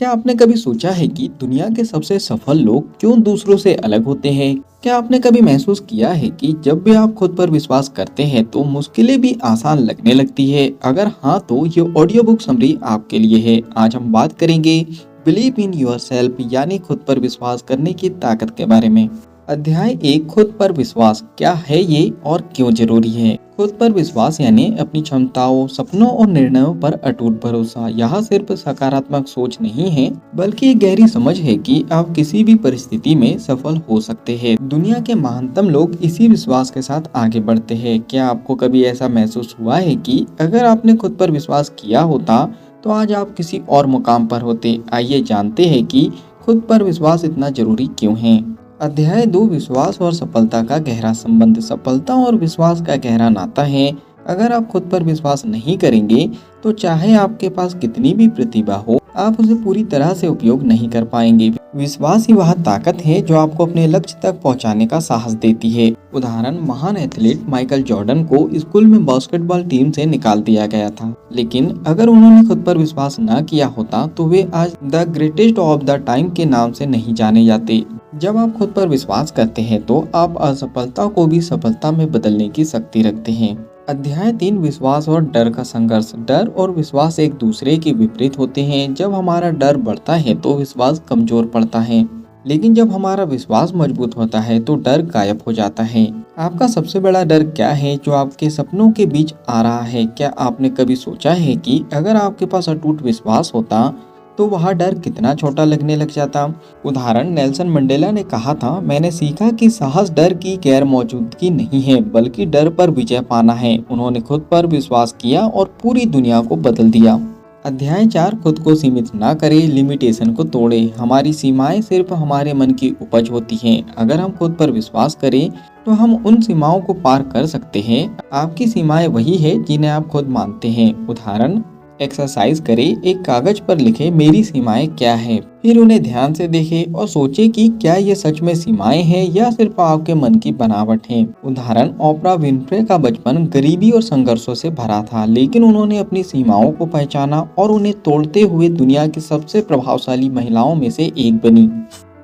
क्या आपने कभी सोचा है कि दुनिया के सबसे सफल लोग क्यों दूसरों से अलग होते हैं? क्या आपने कभी महसूस किया है कि जब भी आप खुद पर विश्वास करते हैं तो मुश्किलें भी आसान लगने लगती है? अगर हाँ तो ये ऑडियो बुक समरी आपके लिए है। आज हम बात करेंगे बिलीव इन योरसेल्फ यानी खुद पर विश्वास करने की ताकत के बारे में। अध्याय 1 खुद पर विश्वास क्या है ये और क्यों जरूरी है? खुद पर विश्वास यानी अपनी क्षमताओं, सपनों और निर्णयों पर अटूट भरोसा। यह सिर्फ सकारात्मक सोच नहीं है बल्कि एक गहरी समझ है कि आप किसी भी परिस्थिति में सफल हो सकते हैं। दुनिया के महानतम लोग इसी विश्वास के साथ आगे बढ़ते हैं। क्या आपको कभी ऐसा महसूस हुआ है कि अगर आपने खुद पर विश्वास किया होता तो आज आप किसी और मुकाम पर होते? आइए जानते हैं कि खुद पर विश्वास इतना जरूरी क्यों है। अध्याय 2 विश्वास और सफलता का गहरा संबंध। सफलता और विश्वास का गहरा नाता है। अगर आप खुद पर विश्वास नहीं करेंगे तो चाहे आपके पास कितनी भी प्रतिभा हो, आप उसे पूरी तरह से उपयोग नहीं कर पाएंगे। विश्वास ही वह ताकत है जो आपको अपने लक्ष्य तक पहुंचाने का साहस देती है। उदाहरण, महान एथलीट माइकल जॉर्डन को स्कूल में बास्केटबॉल टीम से निकाल दिया गया था, लेकिन अगर उन्होंने खुद पर विश्वास न किया होता तो वे आज the greatest of the time के नाम से नहीं जाने जाते। जब आप खुद पर विश्वास करते हैं तो आप असफलता को भी सफलता में बदलने की शक्ति रखते हैं। अध्याय 3 विश्वास और डर का संघर्ष। डर और विश्वास एक दूसरे के विपरीत होते हैं। जब हमारा डर बढ़ता है तो विश्वास कमजोर पड़ता है, लेकिन जब हमारा विश्वास मजबूत होता है तो डर गायब हो जाता है। आपका सबसे बड़ा डर क्या है जो आपके सपनों के बीच आ रहा है? क्या आपने कभी सोचा है कि अगर आपके पास अटूट विश्वास होता तो वह डर कितना छोटा लगने लग जाता? उदाहरण, नेल्सन मंडेला ने कहा था, मैंने सीखा कि साहस डर की गैर मौजूदगी नहीं है बल्कि डर पर विजय पाना है। उन्होंने खुद पर विश्वास किया और पूरी दुनिया को बदल दिया। अध्याय 4 खुद को सीमित ना करें, लिमिटेशन को तोड़े। हमारी सीमाएं सिर्फ हमारे मन की उपज होती हैं। अगर हम खुद पर विश्वास करें तो हम उन सीमाओं को पार कर सकते हैं। आपकी सीमाएं वही है जिन्हें आप खुद मानते हैं। उदाहरण, एक्सरसाइज करें, एक कागज पर लिखें मेरी सीमाएं क्या है, फिर उन्हें ध्यान से देखें और सोचें कि क्या ये सच में सीमाएं हैं या सिर्फ आपके मन की बनावट है। उदाहरण, ओपरा विनफ्रे का बचपन गरीबी और संघर्षों से भरा था, लेकिन उन्होंने अपनी सीमाओं को पहचाना और उन्हें तोड़ते हुए दुनिया की सबसे प्रभावशाली महिलाओं में से एक बनी।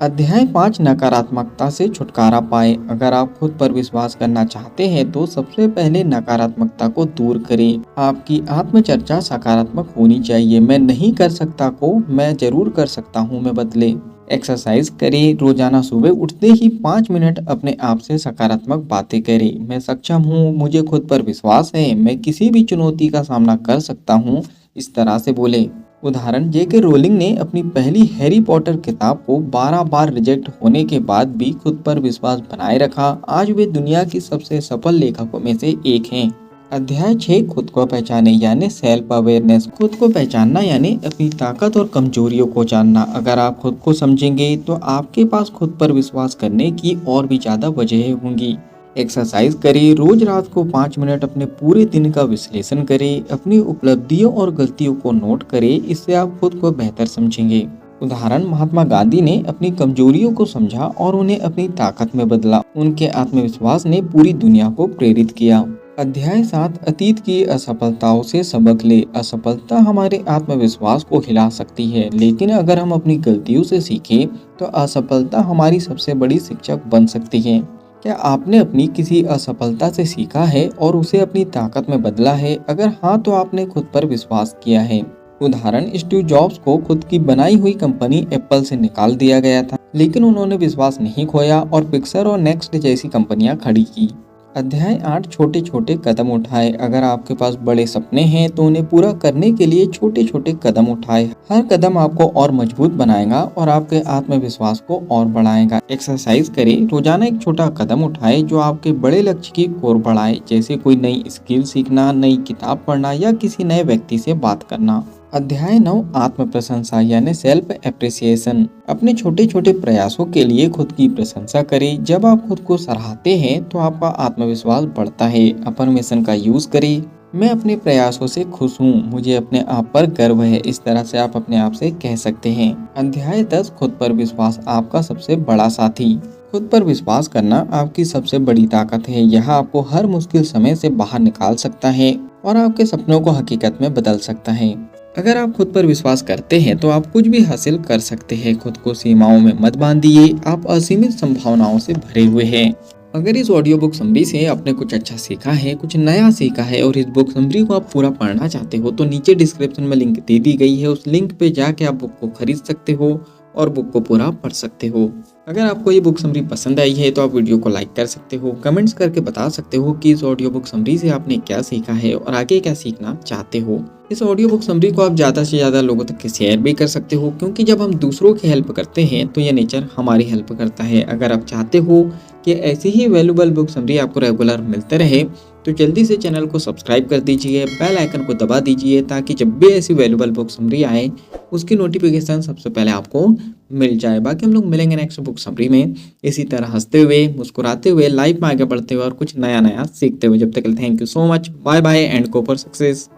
अध्याय 5 नकारात्मकता से छुटकारा पाए। अगर आप खुद पर विश्वास करना चाहते हैं तो सबसे पहले नकारात्मकता को दूर करें। आपकी आत्मचर्चा सकारात्मक होनी चाहिए। मैं नहीं कर सकता को मैं जरूर कर सकता हूँ में बदले। एक्सरसाइज करें, रोजाना सुबह उठते ही 5 मिनट अपने आप से सकारात्मक बातें करें। मैं सक्षम हूँ, मुझे खुद पर विश्वास है, मैं किसी भी चुनौती का सामना कर सकता हूँ, इस तरह से बोले। उदाहरण, जेके रोलिंग ने अपनी पहली हैरी पॉटर किताब को 12 बार रिजेक्ट होने के बाद भी खुद पर विश्वास बनाए रखा। आज वे दुनिया की सबसे सफल लेखकों में से एक हैं। अध्याय 6 खुद को पहचाने यानी सेल्फ अवेयरनेस। खुद को पहचानना यानी अपनी ताकत और कमजोरियों को जानना। अगर आप खुद को समझेंगे तो आपके पास खुद पर विश्वास करने की और भी ज्यादा वजह होंगी। एक्सरसाइज करें, रोज रात को 5 मिनट अपने पूरे दिन का विश्लेषण करें, अपनी उपलब्धियों और गलतियों को नोट करें, इससे आप खुद को बेहतर समझेंगे। उदाहरण, महात्मा गांधी ने अपनी कमजोरियों को समझा और उन्हें अपनी ताकत में बदला। उनके आत्मविश्वास ने पूरी दुनिया को प्रेरित किया। अध्याय 7 अतीत की असफलताओं से सबक ले। असफलता हमारे आत्मविश्वास को हिला सकती है, लेकिन अगर हम अपनी गलतियों से सीखें तो असफलता हमारी सबसे बड़ी शिक्षक बन सकती है। क्या आपने अपनी किसी असफलता से सीखा है और उसे अपनी ताकत में बदला है? अगर हाँ तो आपने खुद पर विश्वास किया है। उदाहरण, स्टीव जॉब्स को खुद की बनाई हुई कंपनी एप्पल से निकाल दिया गया था, लेकिन उन्होंने विश्वास नहीं खोया और पिक्सर और नेक्स्ट जैसी कंपनियां खड़ी की। अध्याय 8 छोटे छोटे कदम उठाए। अगर आपके पास बड़े सपने हैं तो उन्हें पूरा करने के लिए छोटे छोटे कदम उठाए। हर कदम आपको और मजबूत बनाएगा और आपके आत्मविश्वास को और बढ़ाएगा। एक्सरसाइज करें, रोजाना एक छोटा कदम उठाए जो आपके बड़े लक्ष्य की ओर बढ़ाए, जैसे कोई नई स्किल सीखना, नई किताब पढ़ना या किसी नए व्यक्ति से बात करना। अध्याय 9 आत्म प्रशंसा यानी सेल्फ एप्रिसिएशन। अपने छोटे छोटे प्रयासों के लिए खुद की प्रशंसा करें। जब आप खुद को सराहते हैं तो आपका आत्मविश्वास बढ़ता है। अफर्मेशन का यूज करें, मैं अपने प्रयासों से खुश हूँ, मुझे अपने आप पर गर्व है, इस तरह से आप अपने आप से कह सकते हैं। अध्याय 10 खुद पर विश्वास आपका सबसे बड़ा साथी। खुद पर विश्वास करना आपकी सबसे बड़ी ताकत है। यह आपको हर मुश्किल समय से बाहर निकाल सकता है और आपके सपनों को हकीकत में बदल सकता है। अगर आप खुद पर विश्वास करते हैं तो आप कुछ भी हासिल कर सकते हैं। खुद को सीमाओं में मत बांधिए, आप असीमित संभावनाओं से भरे हुए हैं। अगर इस ऑडियो बुक समरी से आपने कुछ अच्छा सीखा है, कुछ नया सीखा है और इस बुक समरी को आप पूरा पढ़ना चाहते हो तो नीचे डिस्क्रिप्शन में लिंक दे दी गई है। उस लिंक पे जाके आप बुक को खरीद सकते हो और बुक को पूरा पढ़ सकते हो। अगर आपको ये बुक समरी पसंद आई है तो आप वीडियो को लाइक कर सकते हो, कमेंट्स करके बता सकते हो कि इस ऑडियो बुक समरी से आपने क्या सीखा है और आगे क्या सीखना चाहते हो। इस ऑडियो बुक समरी को आप ज़्यादा से ज़्यादा लोगों तक शेयर भी कर सकते हो, क्योंकि जब हम दूसरों की हेल्प करते हैं तो ये नेचर हमारी हेल्प करता है। अगर आप चाहते हो कि ऐसी ही वैल्यूबल बुक समरी आपको रेगुलर मिलते रहे तो जल्दी से चैनल को सब्सक्राइब कर दीजिए, बेल आइकन को दबा दीजिए ताकि जब भी ऐसी वैल्यूबल बुक समरी आए उसकी नोटिफिकेशन सबसे पहले आपको मिल जाए। बाकी हम लोग मिलेंगे नेक्स्ट बुक समरी में इसी तरह हंसते हुए, मुस्कुराते हुए, लाइफ में आगे बढ़ते हुए और कुछ नया नया सीखते हुए। जब तक thank you so much, bye bye and go for success.